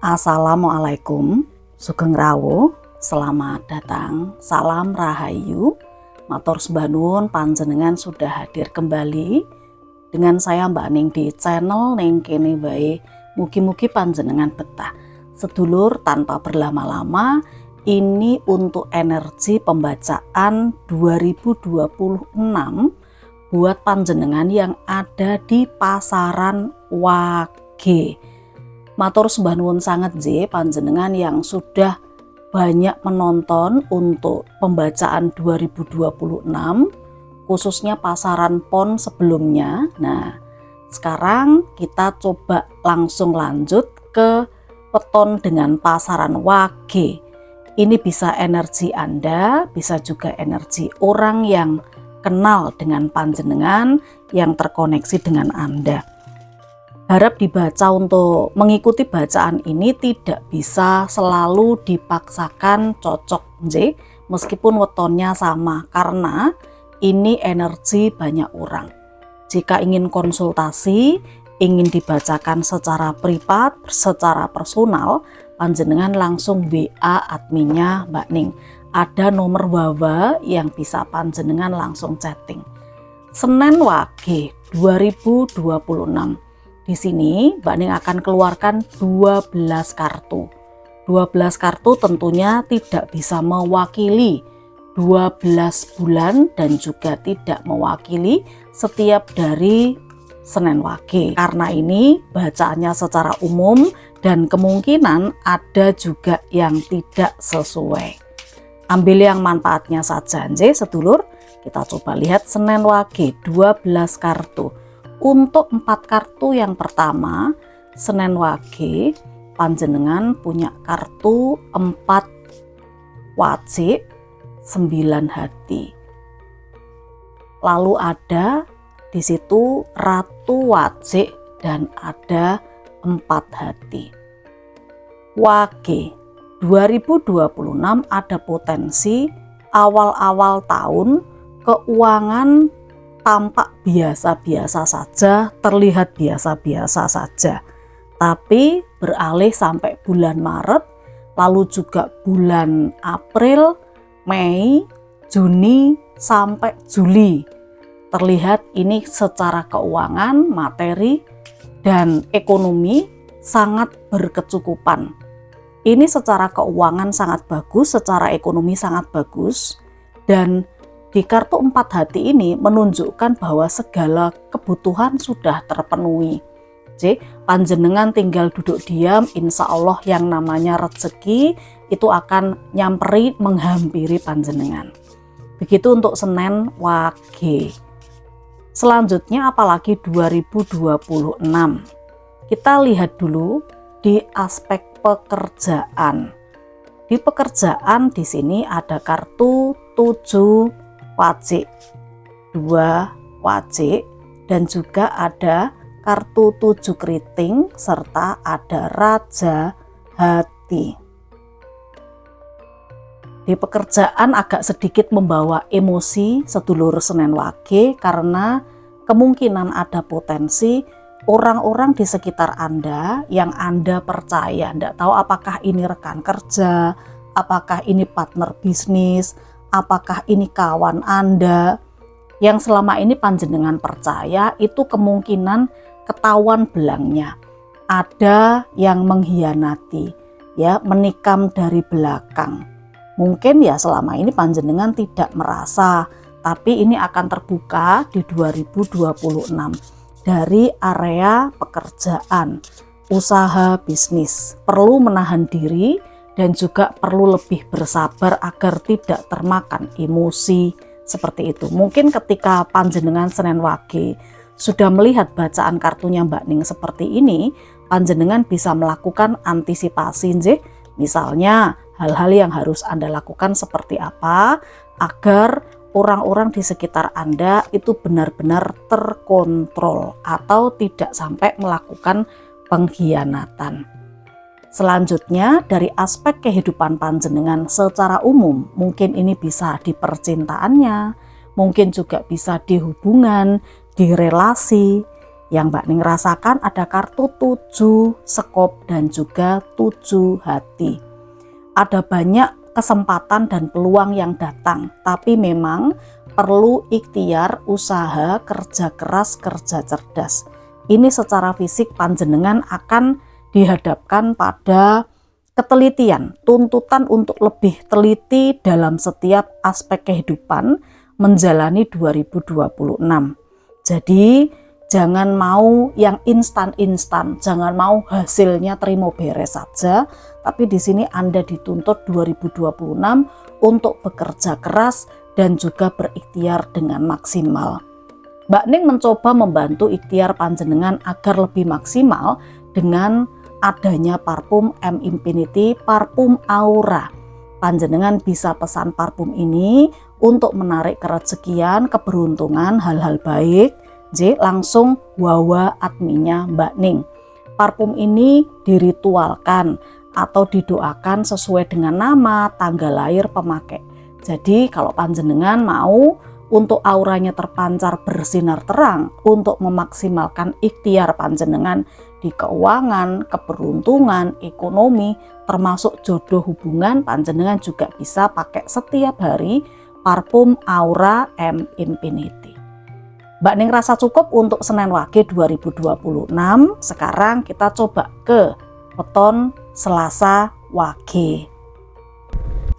Assalamualaikum, Sugeng Rawuh, selamat datang, salam rahayu, matur sembah nuwun panjenengan sudah hadir kembali dengan saya Mbak Ning di channel Ning Kene Wae. Mugi-mugi panjenengan betah. Sedulur, tanpa berlama-lama, ini untuk energi pembacaan 2026 buat panjenengan yang ada di pasaran Wage. Matur sembah nuwun sanget panjenengan yang sudah banyak menonton untuk pembacaan 2026 khususnya pasaran PON sebelumnya. Nah, sekarang kita coba langsung lanjut ke weton dengan pasaran Wage. Ini bisa energi Anda, bisa juga energi orang yang kenal dengan panjenengan, yang terkoneksi dengan Anda. Harap dibaca untuk mengikuti bacaan ini tidak bisa selalu dipaksakan cocok meskipun wetonnya sama, karena ini energi banyak orang. Jika ingin konsultasi, ingin dibacakan secara privat, secara personal, panjenengan langsung WA adminnya Mbak Ning. Ada nomor WhatsApp yang bisa panjenengan langsung chatting. Senin Wage 2026. Di sini Mbak Ning akan keluarkan 12 kartu. 12 kartu tentunya tidak bisa mewakili 12 bulan dan juga tidak mewakili setiap dari Senin Wage. Karena ini bacaannya secara umum dan kemungkinan ada juga yang tidak sesuai. Ambil yang manfaatnya saja sedulur. Kita coba lihat Senin Wage 12 kartu. Untuk 4 kartu yang pertama, Senin Wage, panjenengan punya kartu 4 wajik, 9 hati. Lalu ada di situ Ratu Wajik dan ada 4 hati. Wage 2026 ada potensi awal-awal tahun keuangan tampak biasa-biasa saja, terlihat biasa-biasa saja. Tapi beralih sampai bulan Maret, lalu juga bulan April, Mei, Juni, sampai Juli. Terlihat ini secara keuangan, materi, dan ekonomi sangat berkecukupan. Ini secara keuangan sangat bagus, secara ekonomi sangat bagus, dan di kartu 4 hati ini menunjukkan bahwa segala kebutuhan sudah terpenuhi. Panjenengan tinggal duduk diam, insya Allah yang namanya rezeki itu akan nyamperi, menghampiri panjenengan. Begitu untuk Senin Wage. Selanjutnya apalagi 2026. Kita lihat dulu di aspek pekerjaan. Di pekerjaan di sini ada kartu 7 wajik, 2 wajik, dan juga ada kartu 7 keriting serta ada Raja Hati. Di pekerjaan agak sedikit membawa emosi sedulur Senin Wage karena kemungkinan ada potensi orang-orang di sekitar Anda yang Anda percaya, tidak tahu apakah ini rekan kerja, apakah ini partner bisnis, apakah ini kawan Anda yang selama ini panjenengan percaya, itu kemungkinan ketahuan belangnya. Ada yang mengkhianati, menikam dari belakang. Mungkin selama ini panjenengan tidak merasa, tapi ini akan terbuka di 2026 dari area pekerjaan, usaha bisnis. Perlu menahan diri dan juga perlu lebih bersabar agar tidak termakan emosi seperti itu. Mungkin ketika panjenengan Senin Wage sudah melihat bacaan kartunya Mbak Ning seperti ini, panjenengan bisa melakukan antisipasi. Misalnya hal-hal yang harus Anda lakukan seperti apa agar orang-orang di sekitar Anda itu benar-benar terkontrol atau tidak sampai melakukan pengkhianatan. Selanjutnya dari aspek kehidupan panjenengan secara umum, mungkin ini bisa di percintaannya, mungkin juga bisa di hubungan, di relasi. Yang Mbak Ning rasakan ada kartu 7 sekop dan juga 7 hati. Ada banyak kesempatan dan peluang yang datang, tapi memang perlu ikhtiar, usaha, kerja keras, kerja cerdas. Ini secara fisik panjenengan akan dihadapkan pada ketelitian, tuntutan untuk lebih teliti dalam setiap aspek kehidupan menjalani 2026. Jadi jangan mau yang instan-instan, jangan mau hasilnya terima beres saja, tapi di sini Anda dituntut 2026 untuk bekerja keras dan juga berikhtiar dengan maksimal. Mbak Ning mencoba membantu ikhtiar panjenengan agar lebih maksimal dengan adanya parfum M Infinity, parfum aura. Panjenengan bisa pesan parfum ini untuk menarik kerezekian, keberuntungan, hal-hal baik. Langsung wawa adminnya Mbak Ning. Parfum ini diritualkan atau didoakan sesuai dengan nama, tanggal lahir pemakai. Jadi kalau panjenengan mau untuk auranya terpancar bersinar terang, untuk memaksimalkan ikhtiar panjenengan di keuangan, keberuntungan, ekonomi, termasuk jodoh hubungan, panjenengan juga bisa pakai setiap hari parfum Aura M Infinity. Mbak Ning rasa cukup untuk Senin Wage 2026. Sekarang kita coba ke weton Selasa Wage.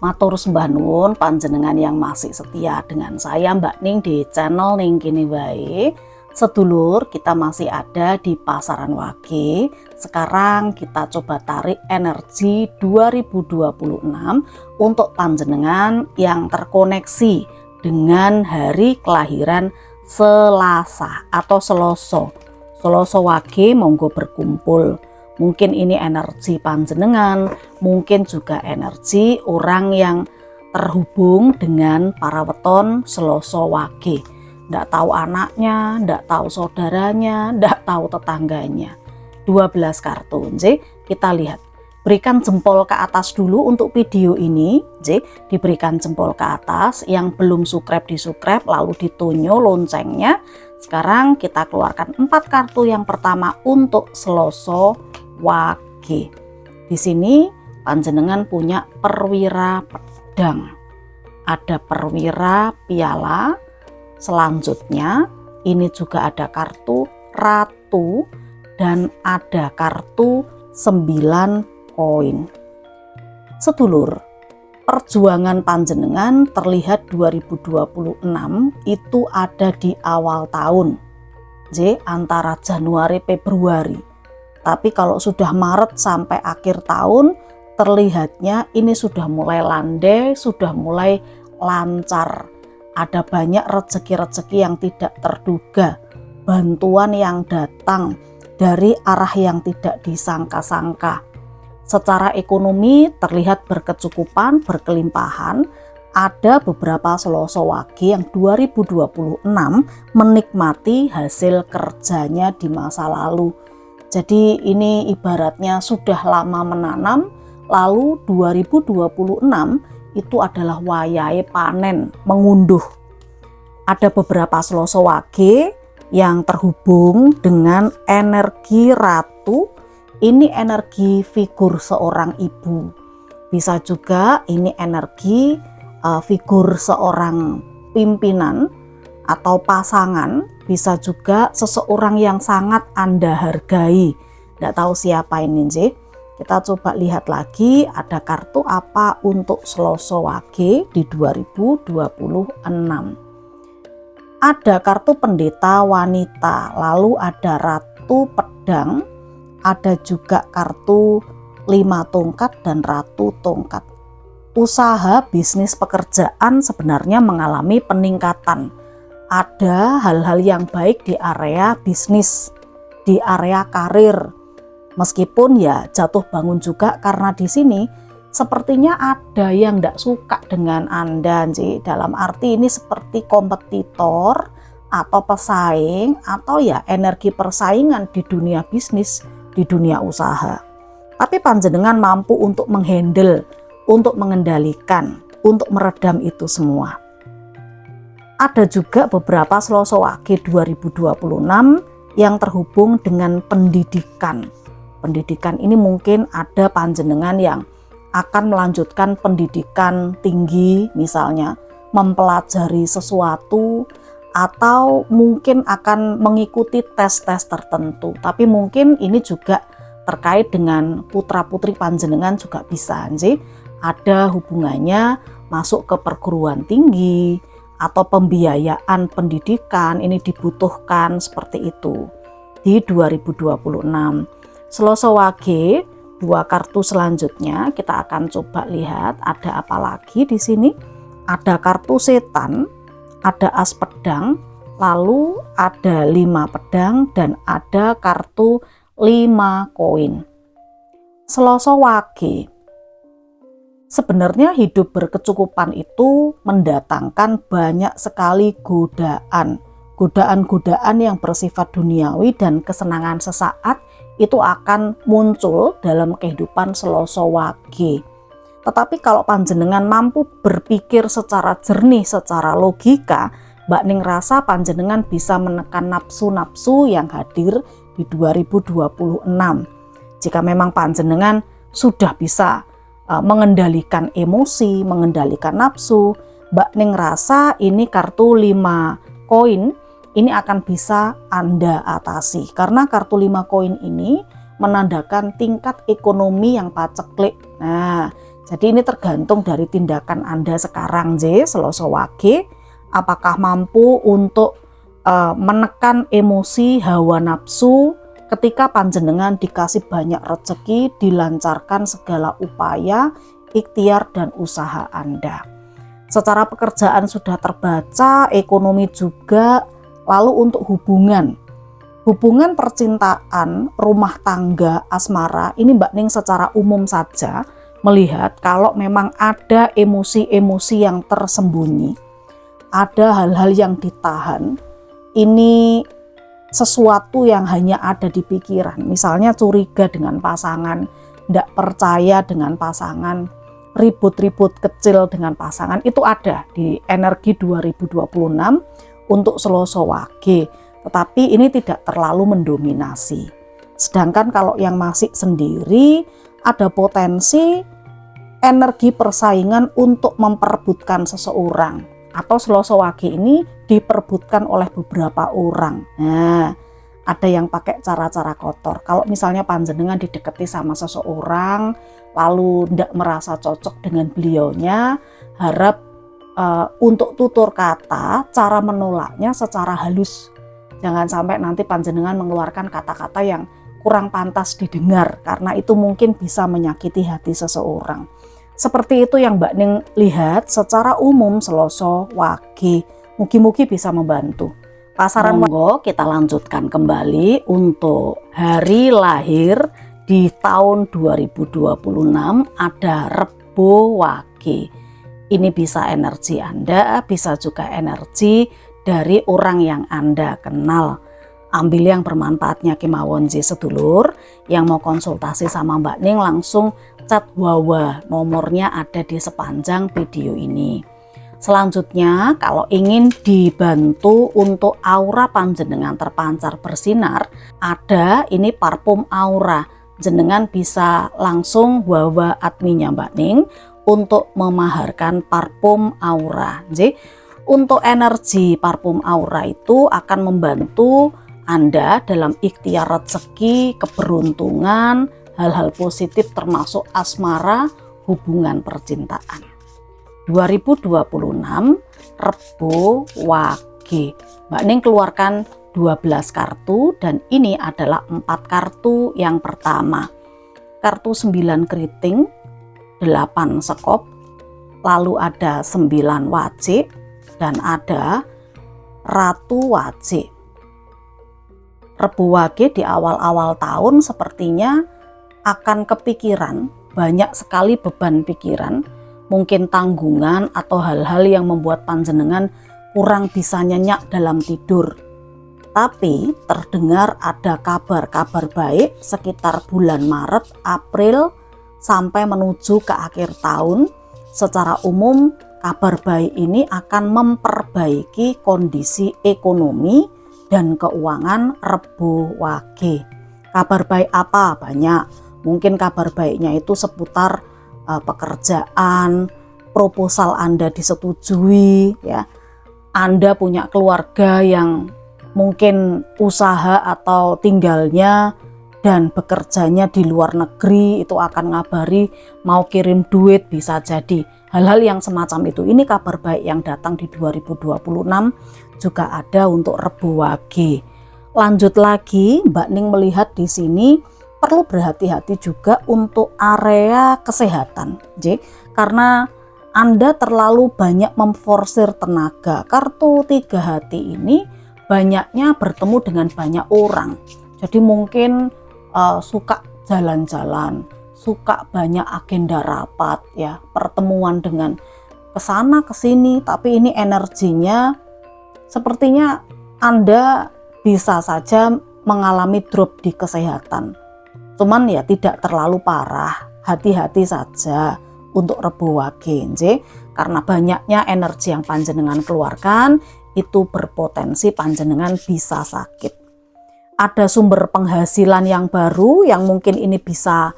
Matur sembah nuwun panjenengan yang masih setia dengan saya Mbak Ning di channel Ning Kene Wae. Sedulur, kita masih ada di pasaran Wage. Sekarang kita coba tarik energi 2026 untuk panjenengan yang terkoneksi dengan hari kelahiran Selasa atau Seloso. Seloso Wage monggo berkumpul. Mungkin ini energi panjenengan, mungkin juga energi orang yang terhubung dengan para weton Seloso Wage. Ndak tahu anaknya, ndak tahu saudaranya, ndak tahu tetangganya. 12 kartu, kita lihat. Berikan jempol ke atas dulu untuk video ini, diberikan jempol ke atas. Yang belum subscribe di subscribe, lalu ditunjuk loncengnya. Sekarang kita keluarkan 4 kartu yang pertama untuk Seloso Wage. Di sini panjenengan punya perwira pedang, ada perwira piala. Selanjutnya ini juga ada kartu ratu dan ada kartu 9 koin. Sedulur, perjuangan panjenengan terlihat 2026 itu ada di awal tahun, antara Januari Februari. Tapi kalau sudah Maret sampai akhir tahun, terlihatnya ini sudah mulai landai, sudah mulai lancar. Ada banyak rezeki-rezeki yang tidak terduga, bantuan yang datang dari arah yang tidak disangka-sangka. Secara ekonomi terlihat berkecukupan, berkelimpahan. Ada beberapa Seloso Wage yang 2026 menikmati hasil kerjanya di masa lalu. Jadi ini ibaratnya sudah lama menanam, lalu 2026 itu adalah wayahe panen, mengunduh. Ada beberapa Seloso Wage yang terhubung dengan energi ratu. Ini energi figur seorang ibu. Bisa juga ini energi figur seorang pimpinan atau pasangan. Bisa juga seseorang yang sangat Anda hargai. Tidak tahu siapa ini, Kita coba lihat lagi ada kartu apa untuk Seloso Wage di 2026. Ada kartu pendeta wanita, lalu ada ratu pedang, ada juga kartu 5 tongkat dan ratu tongkat. Usaha, bisnis, pekerjaan sebenarnya mengalami peningkatan. Ada hal-hal yang baik di area bisnis, di area karir. Meskipun ya jatuh bangun juga karena di sini sepertinya ada yang tidak suka dengan Anda, dalam arti ini seperti kompetitor atau pesaing atau ya energi persaingan di dunia bisnis, di dunia usaha. Tapi panjenengan mampu untuk menghandle, untuk mengendalikan, untuk meredam itu semua. Ada juga beberapa Seloso Wage 2026 yang terhubung dengan pendidikan. Pendidikan ini mungkin ada panjenengan yang akan melanjutkan pendidikan tinggi, misalnya mempelajari sesuatu, atau mungkin akan mengikuti tes-tes tertentu. Tapi mungkin ini juga terkait dengan putra-putri panjenengan juga bisa sih. Ada hubungannya masuk ke perguruan tinggi atau pembiayaan pendidikan ini dibutuhkan seperti itu di 2026. Selasa Wage, 2 kartu selanjutnya kita akan coba lihat ada apa lagi di sini. Ada kartu setan, ada as pedang, lalu ada 5 pedang dan ada kartu 5 koin. Selasa Wage. Sebenarnya hidup berkecukupan itu mendatangkan banyak sekali godaan. Godaan-godaan yang bersifat duniawi dan kesenangan sesaat itu akan muncul dalam kehidupan Selasa Wage. Tetapi kalau panjenengan mampu berpikir secara jernih, secara logika, Mbak Ning rasa panjenengan bisa menekan nafsu-nafsu yang hadir di 2026. Jika memang panjenengan sudah bisa mengendalikan emosi, mengendalikan nafsu, Mbak Ning rasa ini kartu 5 koin ini akan bisa Anda atasi. Karena kartu 5 koin ini menandakan tingkat ekonomi yang paceklik. Nah, jadi ini tergantung dari tindakan Anda sekarang, Selasa Wage. Apakah mampu untuk menekan emosi, hawa nafsu ketika panjenengan dikasih banyak rezeki, dilancarkan segala upaya, ikhtiar dan usaha Anda. Secara pekerjaan sudah terbaca, ekonomi juga, lalu untuk hubungan percintaan, rumah tangga, asmara, ini Mbak Ning secara umum saja melihat kalau memang ada emosi-emosi yang tersembunyi, ada hal-hal yang ditahan, ini sesuatu yang hanya ada di pikiran, misalnya curiga dengan pasangan, tidak percaya dengan pasangan, ribut-ribut kecil dengan pasangan, itu ada di energi 2026 untuk Selasa Wage, tetapi ini tidak terlalu mendominasi. Sedangkan kalau yang masih sendiri, ada potensi energi persaingan untuk memperebutkan seseorang, atau Selasa Wage ini diperebutkan oleh beberapa orang. Nah, ada yang pakai cara-cara kotor. Kalau misalnya panjenengan didekati sama seseorang, lalu tidak merasa cocok dengan beliaunya, harap untuk tutur kata, cara menolaknya secara halus. Jangan sampai nanti panjenengan mengeluarkan kata-kata yang kurang pantas didengar, karena itu mungkin bisa menyakiti hati seseorang. Seperti itu yang Mbak Ning lihat secara umum Selasa Wage. Mugi-mugi bisa membantu. Pasaran monggo kita lanjutkan kembali untuk hari lahir di tahun 2026 ada Rebo Wage. Ini bisa energi Anda, bisa juga energi dari orang yang Anda kenal. Ambil yang bermanfaatnya kemawon sedulur. Yang mau konsultasi sama Mbak Ning langsung chat Wawa, nomornya ada di sepanjang video ini. Selanjutnya, kalau ingin dibantu untuk aura panjenengan terpancar bersinar, ada ini parfum aura. Jenengan bisa langsung Wawa adminnya Mbak Ning untuk memaharkan parfum aura. Jadi, untuk energi parfum aura itu akan membantu Anda dalam ikhtiar rezeki, keberuntungan, hal-hal positif termasuk asmara, hubungan percintaan. 2026 Rebo Wage. Mbak Ning keluarkan 12 kartu dan ini adalah 4 kartu yang pertama. Kartu 9 keriting, 8 sekop, lalu ada 9 wajik dan ada Ratu Wajik. Rebo Wage di awal-awal tahun sepertinya akan kepikiran, banyak sekali beban pikiran, mungkin tanggungan atau hal-hal yang membuat panjenengan kurang bisa nyenyak dalam tidur. Tapi terdengar ada kabar-kabar baik sekitar bulan Maret, April sampai menuju ke akhir tahun. Secara umum kabar baik ini akan memperbaiki kondisi ekonomi dan keuangan Rebo Wage. Kabar baik apa? Banyak. Mungkin kabar baiknya itu seputar pekerjaan, proposal Anda disetujui, ya. Anda punya keluarga yang mungkin usaha atau tinggalnya dan bekerjanya di luar negeri, itu akan ngabari mau kirim duit, bisa jadi hal-hal yang semacam itu. Ini kabar baik yang datang di 2026 juga ada untuk Rebo Wage. Lanjut lagi, Mbak Ning melihat di sini perlu berhati-hati juga untuk area kesehatan, karena Anda terlalu banyak memforsir tenaga. Kartu 3 hati ini banyaknya bertemu dengan banyak orang, jadi mungkin suka jalan-jalan, suka banyak agenda rapat, ya, pertemuan dengan kesana kesini, tapi ini energinya sepertinya Anda bisa saja mengalami drop di kesehatan. Cuman ya tidak terlalu parah, hati-hati saja untuk Rebo Wage, karena banyaknya energi yang panjenengan keluarkan itu berpotensi panjenengan bisa sakit. Ada sumber penghasilan yang baru yang mungkin ini bisa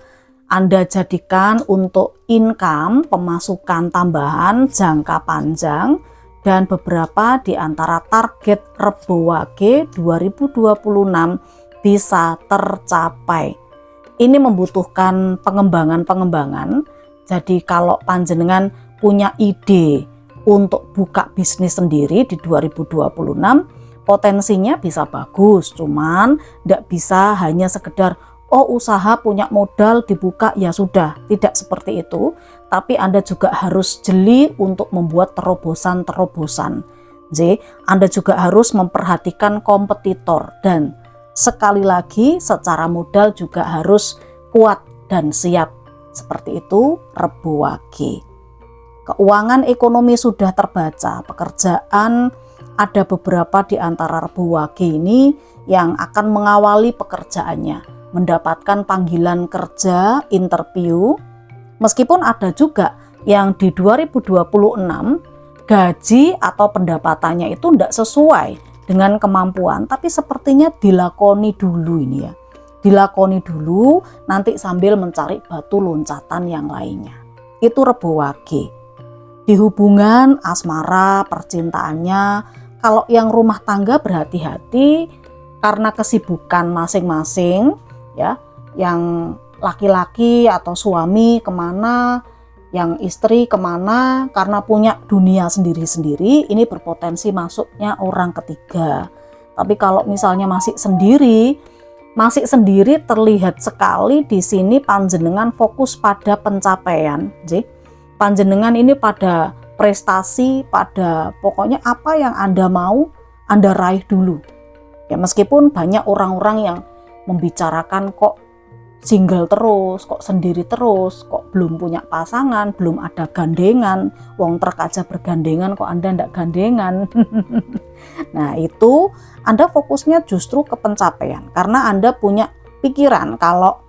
Anda jadikan untuk income, pemasukan tambahan jangka panjang, dan beberapa di antara target Rebo Wage 2026 bisa tercapai. Ini membutuhkan pengembangan. Jadi kalau panjenengan punya ide untuk buka bisnis sendiri di 2026, potensinya bisa bagus, cuman tidak bisa hanya sekedar usaha punya modal dibuka ya sudah, tidak seperti itu. Tapi Anda juga harus jeli untuk membuat terobosan. Anda juga harus memperhatikan kompetitor, dan sekali lagi secara modal juga harus kuat dan siap. Seperti itu Rebo Wage. Keuangan ekonomi sudah terbaca, pekerjaan ada beberapa di antara Rebo Wage ini yang akan mengawali pekerjaannya, mendapatkan panggilan kerja, interview. Meskipun ada juga yang di 2026 gaji atau pendapatannya itu tidak sesuai dengan kemampuan, tapi sepertinya dilakoni dulu ini ya. Dilakoni dulu, nanti sambil mencari batu loncatan yang lainnya. Itu Rebo Wage. Di hubungan asmara, percintaannya, kalau yang rumah tangga berhati-hati karena kesibukan masing-masing, ya, yang laki-laki atau suami kemana, yang istri kemana, karena punya dunia sendiri-sendiri, ini berpotensi masuknya orang ketiga. Tapi kalau misalnya masih sendiri terlihat sekali di sini panjenengan fokus pada pencapaian, panjenengan ini pada prestasi, pada pokoknya apa yang Anda mau, Anda raih dulu. Ya, meskipun banyak orang-orang yang membicarakan kok single terus, kok sendiri terus, kok belum punya pasangan, belum ada gandengan, wong truk aja bergandengan kok Anda ndak gandengan. Nah itu Anda fokusnya justru ke pencapaian, karena Anda punya pikiran kalau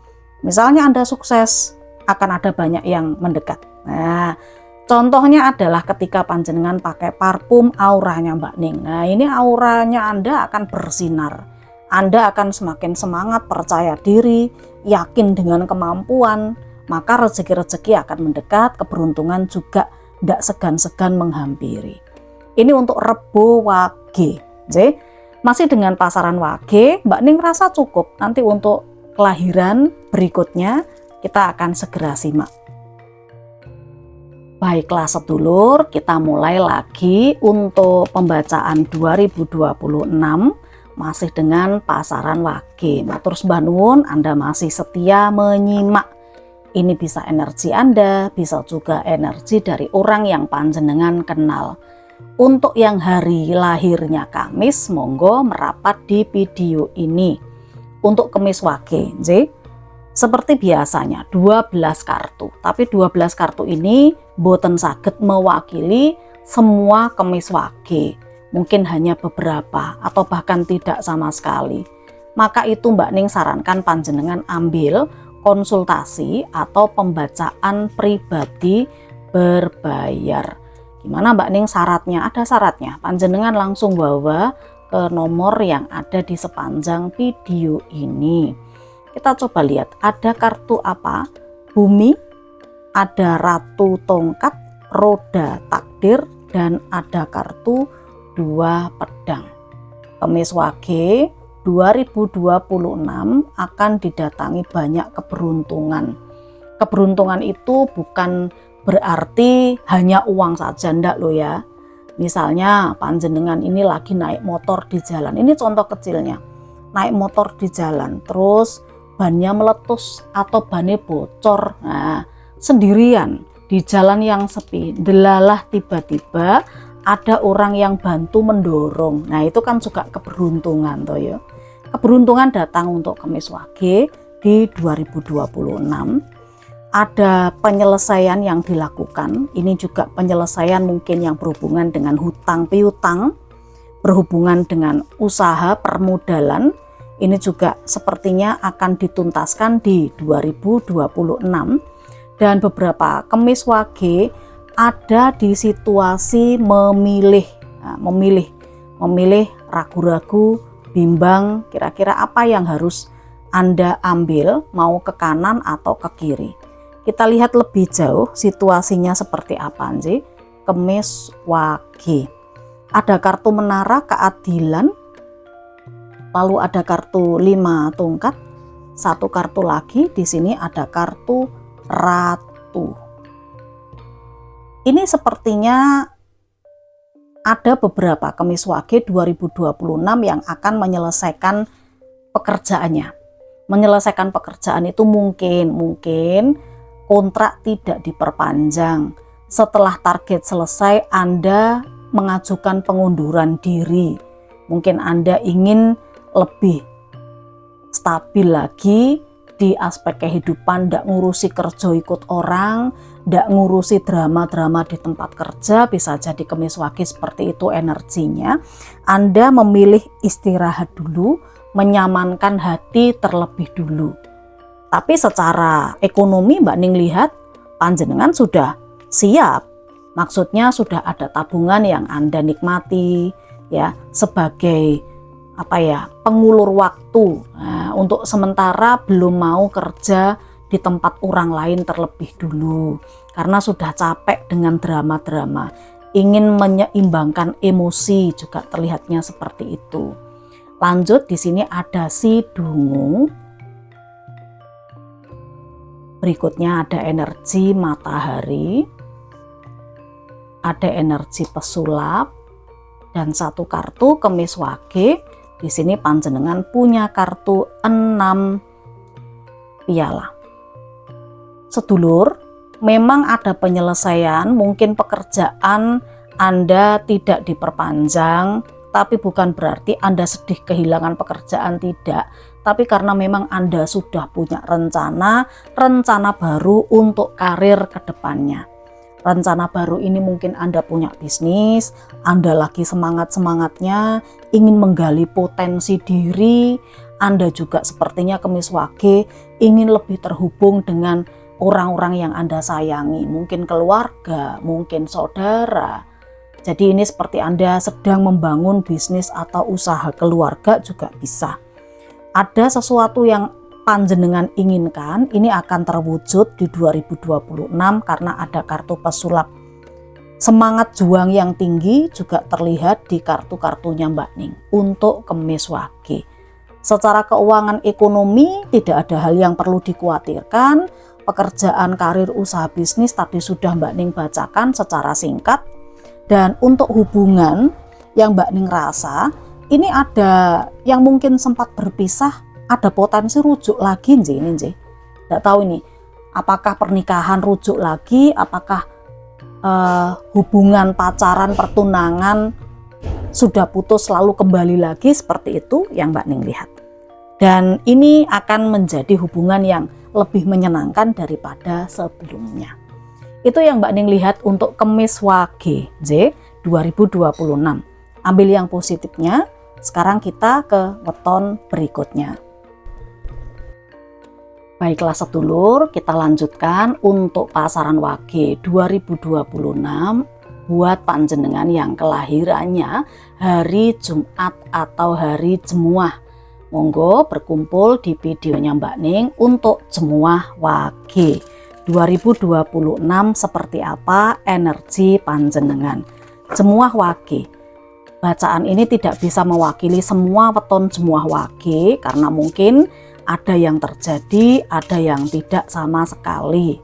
misalnya Anda sukses akan ada banyak yang mendekat. Nah contohnya adalah ketika panjenengan pakai parfum auranya Mbak Ning. Nah ini auranya Anda akan bersinar. Anda akan semakin semangat, percaya diri, yakin dengan kemampuan, maka rezeki-rezeki akan mendekat, keberuntungan juga tidak segan-segan menghampiri. Ini untuk Rebo Wage. Masih dengan pasaran Wage, Mbak Ning rasa cukup. Nanti untuk kelahiran berikutnya kita akan segera simak. Baiklah sedulur, kita mulai lagi untuk pembacaan 2026. Masih dengan pasaran Wage. Matur sembah nuwun, Anda masih setia menyimak. Ini bisa energi Anda, bisa juga energi dari orang yang panjenengan kenal. Untuk yang hari lahirnya Kamis, monggo merapat di video ini. Untuk Kemis Wage, seperti biasanya 12 kartu. Tapi 12 kartu ini boten saged mewakili semua Kemis Wage. Mungkin hanya beberapa atau bahkan tidak sama sekali. Maka itu Mbak Ning sarankan panjenengan ambil konsultasi atau pembacaan pribadi berbayar. Gimana Mbak Ning syaratnya? Ada syaratnya. Panjenengan langsung bawa ke nomor yang ada di sepanjang video ini. Kita coba lihat, ada kartu apa? Bumi, ada ratu tongkat, roda takdir, dan ada kartu 2 pedang. Kemis Wage 2026 akan didatangi banyak keberuntungan. Keberuntungan itu bukan berarti hanya uang saja, ndak loh ya. Misalnya panjenengan ini lagi naik motor di jalan, ini contoh kecilnya. Naik motor di jalan, terus bannya meletus atau bannya bocor. Nah, sendirian di jalan yang sepi, delalah tiba-tiba ada orang yang bantu mendorong. Nah, itu kan juga keberuntungan toh ya. Keberuntungan datang untuk Kemis Wage di 2026. Ada penyelesaian yang dilakukan. Ini juga penyelesaian mungkin yang berhubungan dengan hutang piutang, berhubungan dengan usaha permodalan. Ini juga sepertinya akan dituntaskan di 2026. Dan beberapa Kemis Wage ada di situasi memilih, ragu-ragu, bimbang, kira-kira apa yang harus Anda ambil, mau ke kanan atau ke kiri. Kita lihat lebih jauh situasinya seperti apa sih Kemis Wage. Ada kartu menara keadilan, lalu ada kartu 5 tongkat, satu kartu lagi di sini ada kartu ratu. Ini sepertinya ada beberapa Kemis Wage 2026 yang akan menyelesaikan pekerjaannya. Menyelesaikan pekerjaan itu mungkin kontrak tidak diperpanjang. Setelah target selesai, Anda mengajukan pengunduran diri. Mungkin Anda ingin lebih stabil lagi di aspek kehidupan, tidak ngurusi kerja ikut orang, tidak ngurusi drama-drama di tempat kerja. Bisa jadi Kemis Wage seperti itu energinya. Anda memilih istirahat dulu, menyamankan hati terlebih dulu. Tapi secara ekonomi Mbak Ning lihat panjenengan sudah siap. Maksudnya sudah ada tabungan yang Anda nikmati ya, sebagai pengulur waktu. Nah, untuk sementara belum mau kerja di tempat orang lain terlebih dulu karena sudah capek dengan drama-drama. Ingin menyeimbangkan emosi, juga terlihatnya seperti itu. Lanjut, di sini ada si dungu. Berikutnya ada energi matahari, ada energi pesulap, dan satu kartu Kemis Wage. Di sini panjenengan punya kartu 6 piala. Sedulur, memang ada penyelesaian, mungkin pekerjaan Anda tidak diperpanjang, tapi bukan berarti Anda sedih kehilangan pekerjaan, tidak. Tapi karena memang Anda sudah punya rencana baru untuk karir ke depannya. Rencana baru ini mungkin Anda punya bisnis, Anda lagi semangat-semangatnya, ingin menggali potensi diri. Anda juga sepertinya Kemis Wage ingin lebih terhubung dengan orang-orang yang Anda sayangi, mungkin keluarga, mungkin saudara. Jadi ini seperti Anda sedang membangun bisnis atau usaha keluarga juga bisa. Ada sesuatu yang panjenengan inginkan, ini akan terwujud di 2026 karena ada kartu pesulap. Semangat juang yang tinggi juga terlihat di kartu-kartunya Mbak Ning untuk Kemis Wage. Secara keuangan ekonomi tidak ada hal yang perlu dikhawatirkan. Pekerjaan, karir, usaha bisnis tadi sudah Mbak Ning bacakan secara singkat. Dan untuk hubungan yang Mbak Ning rasa, ini ada yang mungkin sempat berpisah, ada potensi rujuk lagi ini. Tidak tahu ini, apakah pernikahan rujuk lagi, apakah hubungan pacaran, pertunangan sudah putus lalu kembali lagi, seperti itu yang Mbak Ning lihat. Dan ini akan menjadi hubungan yang lebih menyenangkan daripada sebelumnya. Itu yang Mbak Ning lihat untuk Kemis Wage 2026. Ambil yang positifnya. Sekarang kita ke weton berikutnya. Baiklah sedulur, kita lanjutkan untuk pasaran Wage 2026 buat panjenengan yang kelahirannya hari Jumat atau hari Jemuah. Monggo berkumpul di videonya Mbak Ning untuk Jemuah Wage 2026 seperti apa energi panjenengan. Jemuah Wage. Bacaan ini tidak bisa mewakili semua weton Jemuah Wage karena mungkin ada yang terjadi, ada yang tidak sama sekali.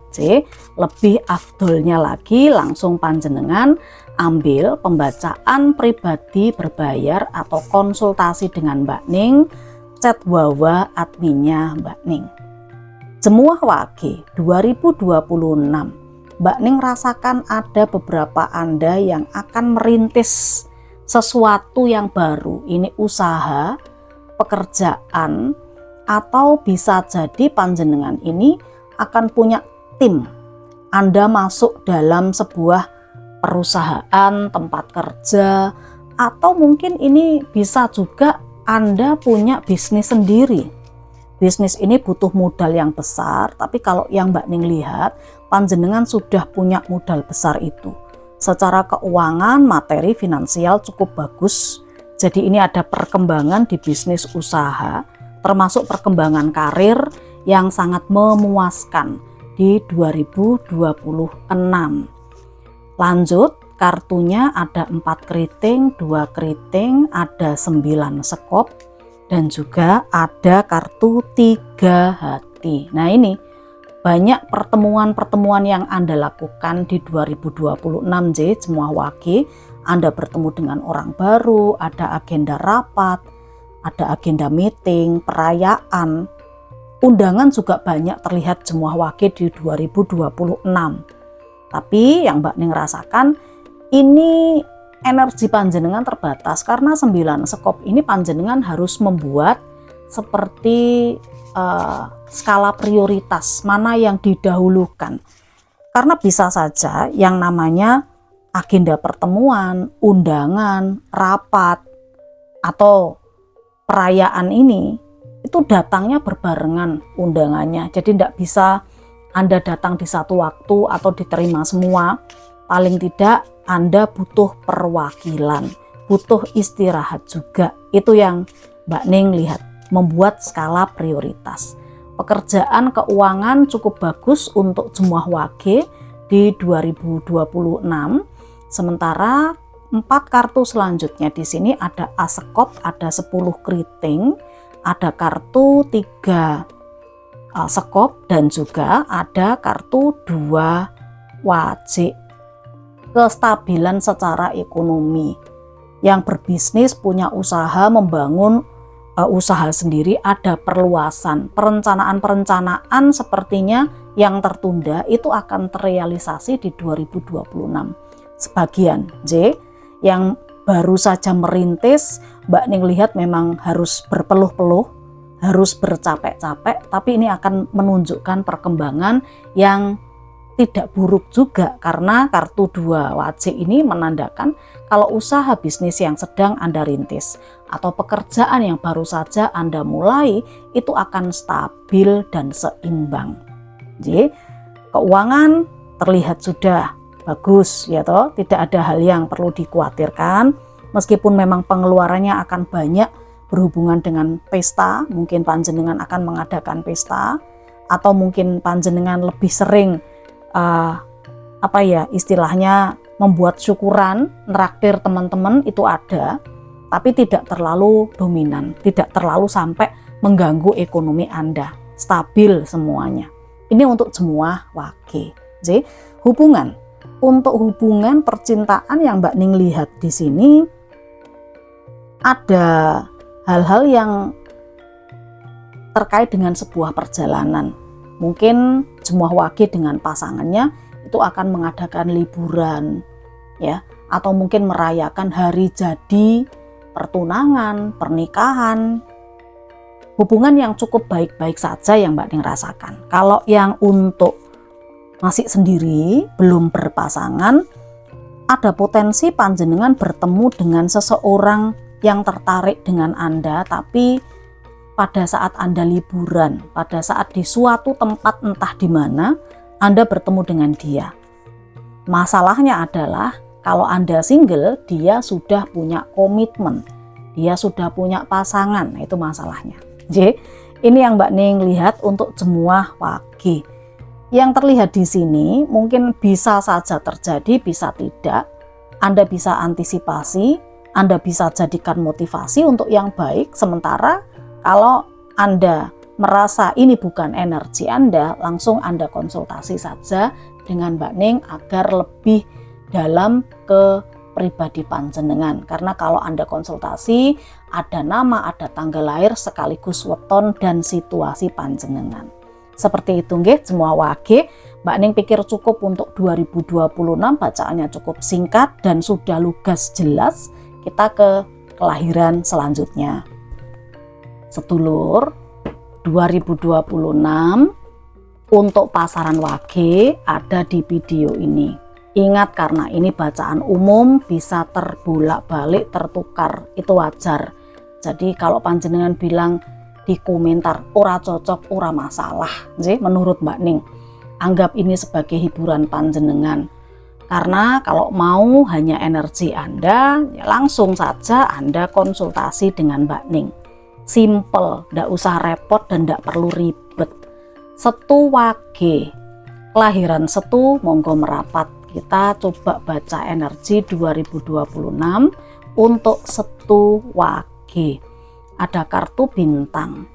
Lebih afdolnya lagi langsung panjenengan ambil pembacaan pribadi berbayar atau konsultasi dengan Mbak Ning, chat wawa adminnya Mbak Ning. Jemuah Wage 2026. Mbak Ning rasakan ada beberapa Anda yang akan merintis sesuatu yang baru. Ini usaha, pekerjaan, atau bisa jadi panjenengan ini akan punya tim. Anda masuk dalam sebuah perusahaan, tempat kerja, atau mungkin ini bisa juga Anda punya bisnis sendiri. Bisnis ini butuh modal yang besar, tapi kalau yang Mbak Ning lihat, panjenengan sudah punya modal besar itu. Secara keuangan, materi finansial cukup bagus. Jadi ini ada perkembangan di bisnis usaha, termasuk perkembangan karir yang sangat memuaskan di 2026. Lanjut, kartunya ada 4 keriting, 2 keriting, ada 9 sekop, dan juga ada kartu 3 hati. Nah ini banyak pertemuan-pertemuan yang Anda lakukan di 2026 Jemuah Wage. Anda bertemu dengan orang baru, ada agenda rapat, ada agenda meeting, perayaan. Undangan juga banyak terlihat Jemuah Wage di 2026. Tapi yang Mbak Ning rasakan ini energi panjenengan terbatas karena 9 sekop ini panjenengan harus membuat seperti skala prioritas mana yang didahulukan. Karena bisa saja yang namanya agenda pertemuan, undangan, rapat, atau perayaan ini itu datangnya berbarengan undangannya. Jadi tidak bisa Anda datang di satu waktu atau diterima semua. Paling tidak Anda butuh perwakilan, butuh istirahat juga. Itu yang Mbak Ning lihat, membuat skala prioritas. Pekerjaan keuangan cukup bagus untuk Jemuah Wage di 2026. Sementara 4 kartu selanjutnya di sini ada asekop, ada 10 keriting, ada kartu 3 sekop, dan juga ada kartu 2 wajik. Kestabilan secara ekonomi. Yang berbisnis, punya usaha, membangun usaha sendiri, ada perluasan. Perencanaan-perencanaan sepertinya yang tertunda itu akan terrealisasi di 2026. Sebagian yang baru saja merintis, Mbak Ning lihat memang harus berpeluh-peluh, harus bercapek-capek, tapi ini akan menunjukkan perkembangan yang tidak buruk juga, karena kartu 2 wajik ini menandakan kalau usaha bisnis yang sedang Anda rintis atau pekerjaan yang baru saja Anda mulai itu akan stabil dan seimbang. Jadi keuangan terlihat sudah bagus ya toh, tidak ada hal yang perlu dikhawatirkan. Meskipun memang pengeluarannya akan banyak berhubungan dengan pesta, mungkin panjenengan akan mengadakan pesta, atau mungkin panjenengan lebih sering istilahnya membuat syukuran, neraktir teman-teman, itu ada, tapi tidak terlalu dominan, tidak terlalu sampai mengganggu ekonomi Anda, stabil semuanya. Ini untuk Jemuah Wage. Jadi untuk hubungan percintaan yang Mbak Ning lihat di sini, ada hal-hal yang terkait dengan sebuah perjalanan. Mungkin Jemuah Wage dengan pasangannya itu akan mengadakan liburan ya, atau mungkin merayakan hari jadi, pertunangan, pernikahan. Hubungan yang cukup baik-baik saja yang Mbak Ning rasakan. Kalau yang untuk masih sendiri, belum berpasangan, ada potensi panjenengan bertemu dengan seseorang yang tertarik dengan Anda, tapi pada saat Anda liburan, pada saat di suatu tempat entah di mana, Anda bertemu dengan dia. Masalahnya adalah Kalau Anda single, dia sudah punya komitmen, dia sudah punya pasangan. Nah, itu masalahnya. Jadi, ini yang Mbak Ning lihat untuk Jemuah Wage. Yang terlihat di sini mungkin bisa saja terjadi, bisa tidak. Anda bisa antisipasi, Anda bisa jadikan motivasi untuk yang baik. Sementara kalau Anda merasa ini bukan energi Anda, langsung Anda konsultasi saja dengan Mbak Ning agar lebih dalam ke pribadi panjenengan. Karena kalau Anda konsultasi, ada nama, ada tanggal lahir, sekaligus weton dan situasi panjenengan. Seperti itu nggih, Jemuah Wage. Mbak Ning pikir cukup untuk 2026, bacaannya cukup singkat dan sudah lugas jelas. Kita ke kelahiran selanjutnya. Sedulur, 2026 untuk pasaran Wage ada di video ini. Ingat, karena ini bacaan umum, bisa terbolak-balik, tertukar, itu wajar. Jadi kalau panjenengan bilang di komentar ora cocok, ora masalah, jadi menurut Mbak Ning anggap ini sebagai hiburan panjenengan. Karena kalau mau hanya energi Anda, ya langsung saja Anda konsultasi dengan Mbak Ning. Simple, ndak usah repot dan ndak perlu ribet. Setu Wage, kelahiran Setu, monggo merapat. Kita coba baca energi 2026 untuk Setu Wage. Ada kartu bintang,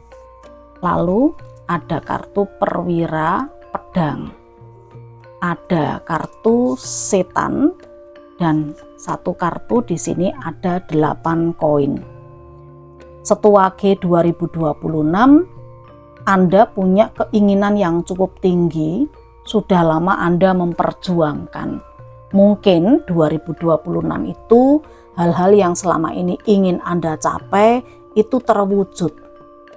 lalu ada kartu perwira pedang, ada kartu setan, dan satu kartu di sini ada 8 koin. Setu Wage 2026, Anda punya keinginan yang cukup tinggi, sudah lama Anda memperjuangkan. Mungkin 2026 itu hal-hal yang selama ini ingin Anda capai itu terwujud.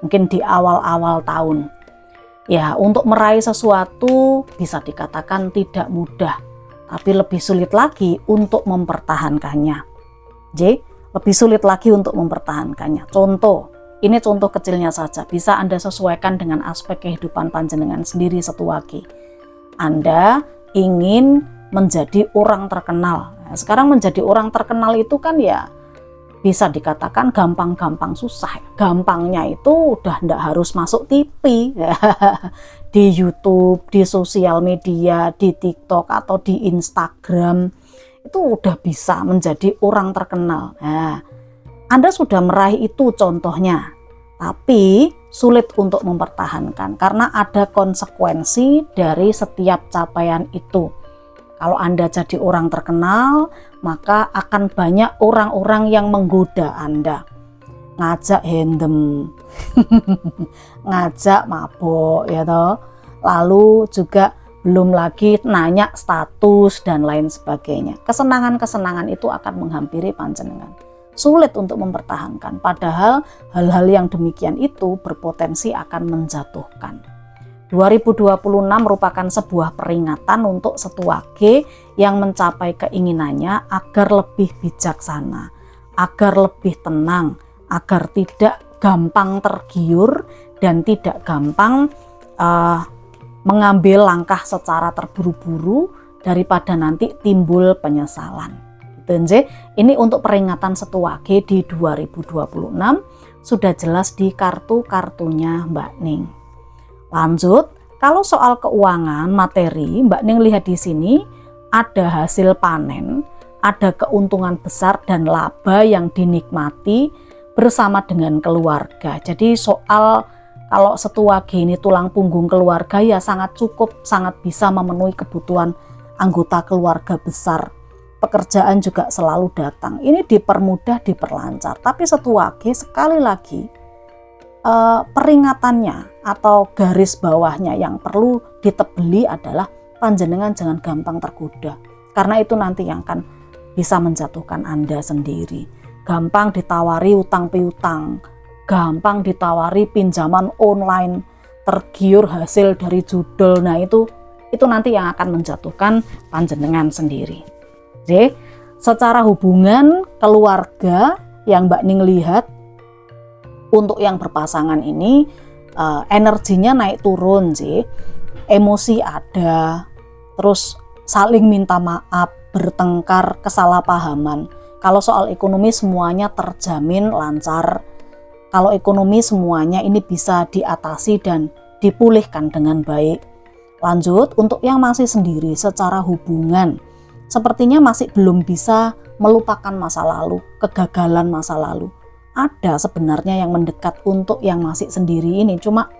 Mungkin di awal-awal tahun. Ya, untuk meraih sesuatu bisa dikatakan tidak mudah, tapi lebih sulit lagi untuk mempertahankannya. Jadi, lebih sulit lagi untuk mempertahankannya. Contoh, ini contoh kecilnya saja, bisa Anda sesuaikan dengan aspek kehidupan panjenengan sendiri Setu Wage. Anda ingin menjadi orang terkenal. Nah, sekarang menjadi orang terkenal itu kan ya bisa dikatakan gampang-gampang susah. Gampangnya itu udah ndak harus masuk TV, di YouTube, di sosial media, di TikTok atau di Instagram, itu udah bisa menjadi orang terkenal. Nah, Anda sudah meraih itu contohnya, tapi sulit untuk mempertahankan karena ada konsekuensi dari setiap capaian itu. Kalau Anda jadi orang terkenal, maka akan banyak orang-orang yang menggoda Anda. Ngajak handem, ngajak mabok, ya toh. Lalu juga belum lagi nanya status dan lain sebagainya. Kesenangan-kesenangan itu akan menghampiri panjenengan. Sulit untuk mempertahankan, padahal hal-hal yang demikian itu berpotensi akan menjatuhkan. 2026 merupakan sebuah peringatan untuk Setu Wage yang mencapai keinginannya agar lebih bijaksana, agar lebih tenang, agar tidak gampang tergiur dan tidak gampang mengambil langkah secara terburu-buru daripada nanti timbul penyesalan. Ini untuk peringatan Setu Wage di 2026 sudah jelas di kartu-kartunya Mbak Ning. Lanjut, kalau soal keuangan materi, Mbak Ning lihat di sini ada hasil panen, ada keuntungan besar dan laba yang dinikmati bersama dengan keluarga. Jadi soal kalau Setu Wage ini tulang punggung keluarga ya sangat cukup, sangat bisa memenuhi kebutuhan anggota keluarga besar. Pekerjaan juga selalu datang. Ini dipermudah, diperlancar. Tapi Setu Wage sekali lagi peringatannya atau garis bawahnya yang perlu ditebeli adalah panjenengan jangan gampang tergoda. Karena itu nanti yang akan bisa menjatuhkan Anda sendiri. Gampang ditawari utang piutang, gampang ditawari pinjaman online, tergiur hasil dari judul. Nah itu nanti yang akan menjatuhkan panjenengan sendiri. Jadi, secara hubungan keluarga yang Mbak Ning lihat untuk yang berpasangan ini energinya naik turun sih, emosi ada, terus saling minta maaf bertengkar, kesalahpahaman. Kalau soal ekonomi semuanya terjamin lancar. Kalau ekonomi semuanya ini bisa diatasi dan dipulihkan dengan baik. Lanjut, untuk yang masih sendiri secara hubungan, sepertinya masih belum bisa melupakan masa lalu, kegagalan masa lalu. Ada sebenarnya yang mendekat untuk yang masih sendiri ini, cuma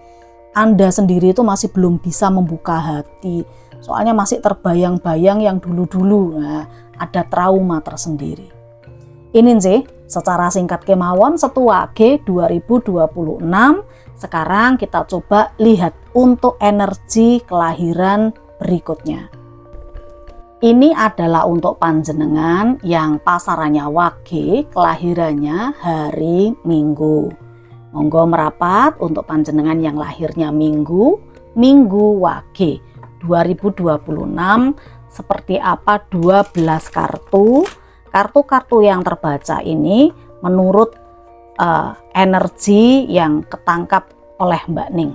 Anda sendiri itu masih belum bisa membuka hati. Soalnya masih terbayang-bayang yang dulu-dulu. Nah, ada trauma tersendiri. Ini sih secara singkat kemawon Setua G 2026. Sekarang kita coba lihat untuk energi kelahiran berikutnya. Ini adalah untuk panjenengan yang pasarannya Wage, kelahirannya hari Minggu. Monggo merapat untuk panjenengan yang lahirnya Minggu Wage 2026. Seperti apa 12 kartu yang terbaca ini menurut energi yang ketangkap oleh Mbak Ning.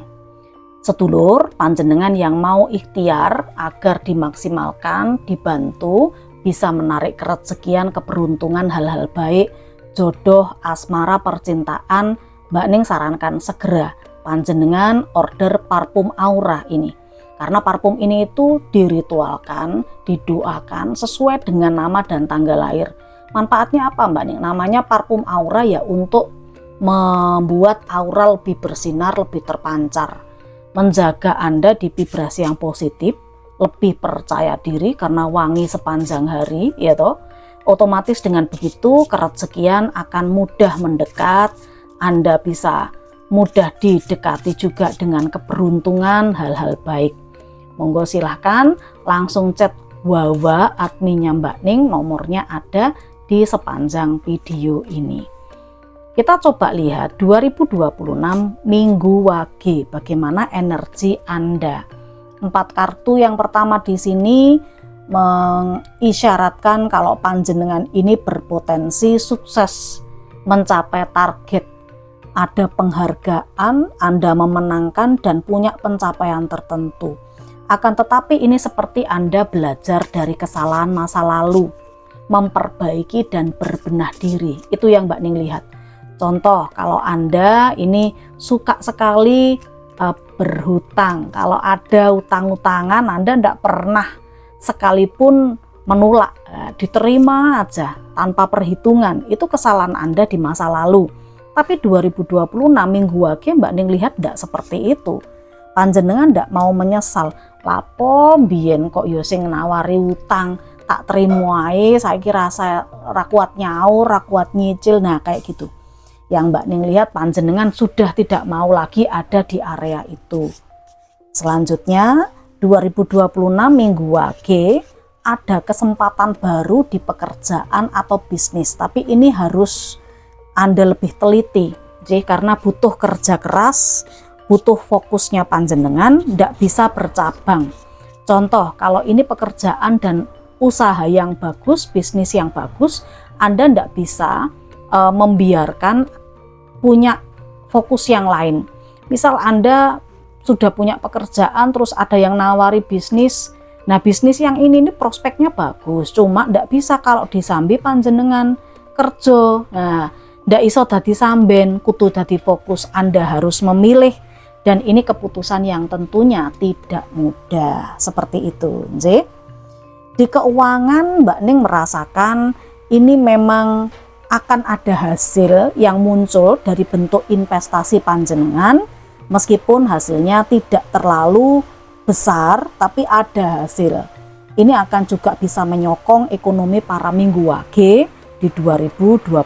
Sedulur panjenengan yang mau ikhtiar agar dimaksimalkan, dibantu, bisa menarik kerezekian, keberuntungan, hal-hal baik, jodoh, asmara, percintaan, Mbak Ning sarankan segera panjenengan order parfum aura ini. Karena parfum ini itu diritualkan, didoakan sesuai dengan nama dan tanggal lahir. Manfaatnya apa Mbak Ning? Namanya parfum aura ya untuk membuat aura lebih bersinar, lebih terpancar. Menjaga Anda di vibrasi yang positif, lebih percaya diri karena wangi sepanjang hari, ya toh. Otomatis dengan begitu kerezekian akan mudah mendekat, Anda bisa mudah didekati juga dengan keberuntungan, hal-hal baik. Monggo silahkan langsung chat Wawa adminnya Mbak Ning, nomornya ada di sepanjang video ini. Kita coba lihat 2026 Minggu Wage, bagaimana energi Anda. 4 kartu yang pertama di sini mengisyaratkan kalau panjenengan ini berpotensi sukses mencapai target. Ada penghargaan, Anda memenangkan dan punya pencapaian tertentu. Akan tetapi ini seperti Anda belajar dari kesalahan masa lalu, memperbaiki dan berbenah diri. Itu yang Mbak Ning lihat. Contoh, kalau Anda ini suka sekali berhutang, kalau ada utang-utangan Anda tidak pernah sekalipun menolak, diterima aja tanpa perhitungan, itu kesalahan Anda di masa lalu. Tapi 2026 Minggu Wage Mbak Ning lihat tidak seperti itu. Panjenengan tidak mau menyesal, lapo biyen kok yo sing nawari utang tak terima ae, saiki rasa ra kuat nyaur, ra kuat nyicil, nah kayak gitu. Yang Mbak Ning lihat panjenengan sudah tidak mau lagi ada di area itu. Selanjutnya 2026 Minggu Wage ada kesempatan baru di pekerjaan atau bisnis, tapi ini harus Anda lebih teliti, jadi karena butuh kerja keras, butuh fokusnya panjenengan, tidak bisa bercabang. Contoh, kalau ini pekerjaan dan usaha yang bagus, bisnis yang bagus, Anda tidak bisa membiarkan punya fokus yang lain. Misal Anda sudah punya pekerjaan terus ada yang nawari bisnis, nah bisnis yang ini prospeknya bagus, cuma tidak bisa kalau disambi panjenengan kerja, nah tidak iso dadi samben, kudu dadi fokus. Anda harus memilih dan ini keputusan yang tentunya tidak mudah seperti itu. Di keuangan Mbak Ning merasakan ini memang akan ada hasil yang muncul dari bentuk investasi panjenengan, meskipun hasilnya tidak terlalu besar, tapi ada hasil. Ini akan juga bisa menyokong ekonomi para Minggu Wage di 2026.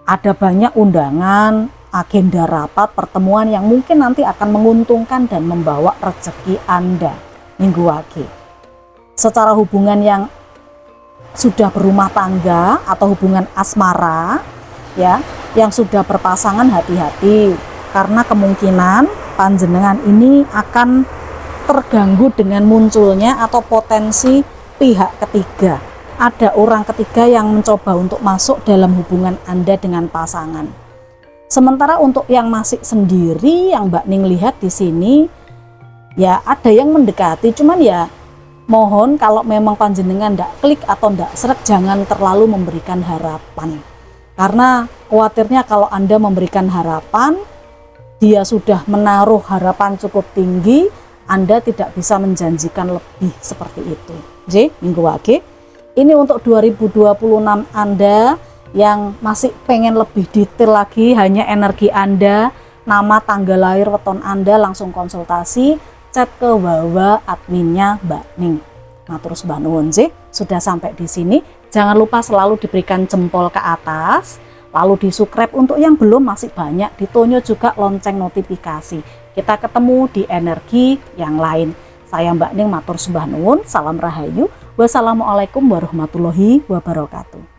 Ada banyak undangan, agenda rapat, pertemuan yang mungkin nanti akan menguntungkan dan membawa rezeki Anda Minggu Wage. Secara hubungan yang sudah berumah tangga atau hubungan asmara, ya, yang sudah berpasangan, hati-hati karena kemungkinan panjenengan ini akan terganggu dengan munculnya atau potensi pihak ketiga. Ada orang ketiga yang mencoba untuk masuk dalam hubungan Anda dengan pasangan. Sementara untuk yang masih sendiri yang Mbak Ning lihat di sini, ya ada yang mendekati, cuman ya mohon kalau memang panjenengan ndak klik atau ndak srek, jangan terlalu memberikan harapan. Karena khawatirnya kalau Anda memberikan harapan, dia sudah menaruh harapan cukup tinggi, Anda tidak bisa menjanjikan lebih seperti itu. J, minggu wage. Ini untuk 2026 Anda yang masih pengen lebih detail lagi, hanya energi Anda, nama, tanggal lahir, weton Anda, langsung konsultasi, chat ke Wawa adminnya Mbak Ning. Nah terus Mbak Nuwun J, sudah sampai di sini. Jangan lupa selalu diberikan jempol ke atas, lalu di subscribe untuk yang belum, masih banyak, ditonyo juga lonceng notifikasi. Kita ketemu di energi yang lain. Saya Mbak Ning matur sembah nuwun, salam rahayu. Wassalamualaikum warahmatullahi wabarakatuh.